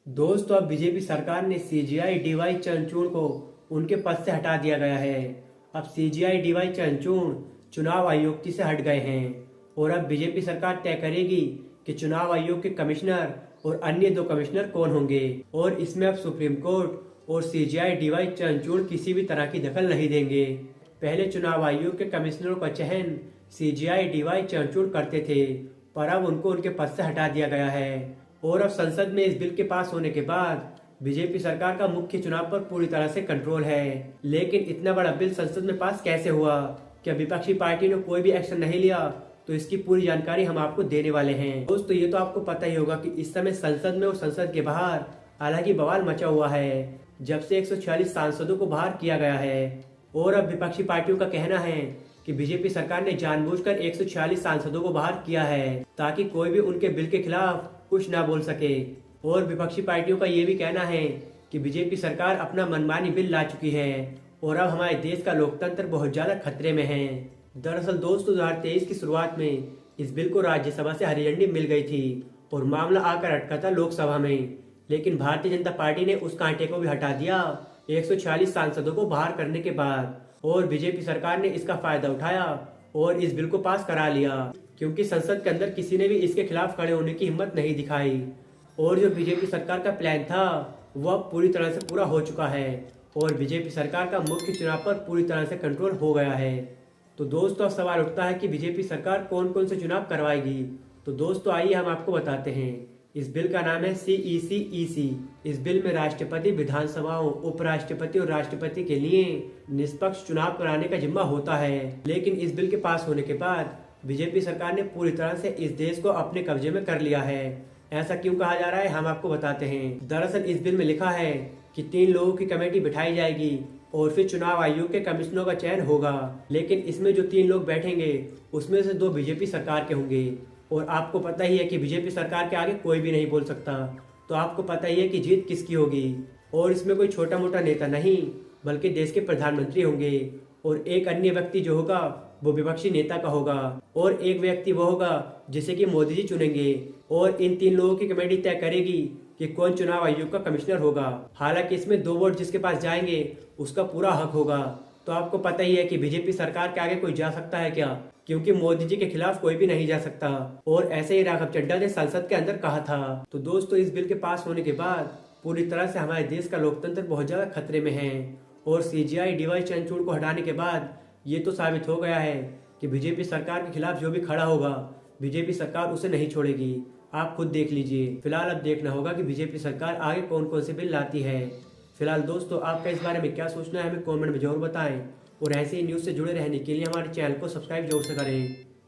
दोस्तों, अब बीजेपी सरकार ने सीजीआई डीवाई चंद्रचूड़ को उनके पद से हटा दिया गया है। अब सीजीआई डीवाई चंद्रचूड़ चुनाव आयुक्त से हट गए हैं और अब बीजेपी सरकार तय करेगी कि चुनाव आयोग के कमिश्नर और अन्य दो कमिश्नर कौन होंगे। और इसमें अब सुप्रीम कोर्ट और सीजीआई डीवाई चंद्रचूड़ किसी भी तरह की दखल नहीं देंगे। पहले चुनाव आयोग के कमिश्नरों का चयन सीजीआई डीवाई चंद्रचूड़ करते थे, पर अब उनको उनके पद से हटा दिया गया है। और अब संसद में इस बिल के पास होने के बाद बीजेपी सरकार का मुख्य चुनाव पर पूरी तरह से कंट्रोल है। लेकिन इतना बड़ा बिल संसद में पास कैसे हुआ, क्या विपक्षी पार्टी ने कोई भी एक्शन नहीं लिया, तो इसकी पूरी जानकारी हम आपको देने वाले हैं। दोस्तों, ये तो आपको पता ही होगा कि इस समय संसद में और संसद के बाहर अलग ही बवाल मचा हुआ है, जब से 146 सांसदों को बाहर किया गया है। और अब विपक्षी पार्टियों का कहना है कि बीजेपी सरकार ने जानबूझकर 146 सांसदों को बाहर किया है ताकि कोई भी उनके बिल के खिलाफ कुछ ना बोल सके। और विपक्षी पार्टियों का ये भी कहना है कि बीजेपी सरकार अपना मनमानी बिल ला चुकी है और अब हमारे देश का लोकतंत्र बहुत ज्यादा खतरे में है। दरअसल दोस्तों, 2023 की शुरुआत में इस बिल को राज्यसभा से हरी झंडी मिल गई थी और मामला आकर अटका था लोकसभा में। लेकिन भारतीय जनता पार्टी ने उस कांटे को भी हटा दिया 146 सांसदों को बाहर करने के बाद। और बीजेपी सरकार ने इसका फायदा उठाया और इस बिल को पास करा लिया, क्योंकि संसद के अंदर किसी ने भी इसके खिलाफ खड़े होने की हिम्मत नहीं दिखाई। और जो बीजेपी सरकार का प्लान था वो अब पूरी तरह से पूरा हो चुका है और बीजेपी सरकार का मुख्य चुनाव पर पूरी तरह से कंट्रोल हो गया है। तो दोस्तों, अब सवाल उठता है कि बीजेपी सरकार कौन कौन से चुनाव करवाएगी। तो दोस्तों, आइए हम आपको बताते हैं। इस बिल का नाम है CEC-EC। इस बिल में राष्ट्रपति, विधानसभाओं, उपराष्ट्रपति और राष्ट्रपति के लिए निष्पक्ष चुनाव कराने का जिम्मा होता है। लेकिन इस बिल के पास होने के बाद बीजेपी सरकार ने पूरी तरह से इस देश को अपने कब्जे में कर लिया है। ऐसा क्यों कहा जा रहा है, हम आपको बताते हैं। दरअसल इस बिल में लिखा है कि 3 लोगों की कमेटी बिठाई जाएगी और फिर चुनाव आयोग के कमिश्नरों का चयन होगा। लेकिन इसमें जो 3 लोग बैठेंगे उसमें से 2 बीजेपी सरकार के होंगे। और आपको पता ही है कि बीजेपी सरकार के आगे कोई भी नहीं बोल सकता, तो आपको पता ही है कि जीत किसकी होगी। और इसमें कोई छोटा मोटा नेता नहीं, बल्कि देश के प्रधानमंत्री होंगे। और एक अन्य व्यक्ति जो होगा वो विपक्षी नेता का होगा और एक व्यक्ति वो होगा जिसे कि मोदी जी चुनेंगे। और इन 3 लोगों की कमेटी तय करेगी कि कौन चुनाव आयोग का कमिश्नर होगा। हालांकि इसमें 2 वोट जिसके पास जाएंगे उसका पूरा हक होगा। तो आपको पता ही है कि बीजेपी सरकार के आगे कोई जा सकता है क्या, क्योंकि मोदी जी के खिलाफ कोई भी नहीं जा सकता। और ऐसे ही राघव चड्ढा ने संसद के अंदर कहा था। तो दोस्तों, इस बिल के पास होने के बाद पूरी तरह से हमारे देश का लोकतंत्र बहुत ज्यादा खतरे में है। और सीजीआई डीवाई चंद्रचूड़ को हटाने के बाद ये तो साबित हो गया है कि बीजेपी सरकार के खिलाफ जो भी खड़ा होगा बीजेपी सरकार उसे नहीं छोड़ेगी। आप खुद देख लीजिए। फिलहाल अब देखना होगा कि बीजेपी सरकार आगे कौन कौन से बिल लाती है। फिलहाल दोस्तों, आपका इस बारे में क्या सोचना है हमें कमेंट में जरूर बताएं। और ऐसे ही न्यूज़ से जुड़े रहने के लिए हमारे चैनल को सब्सक्राइब जरूर से करें।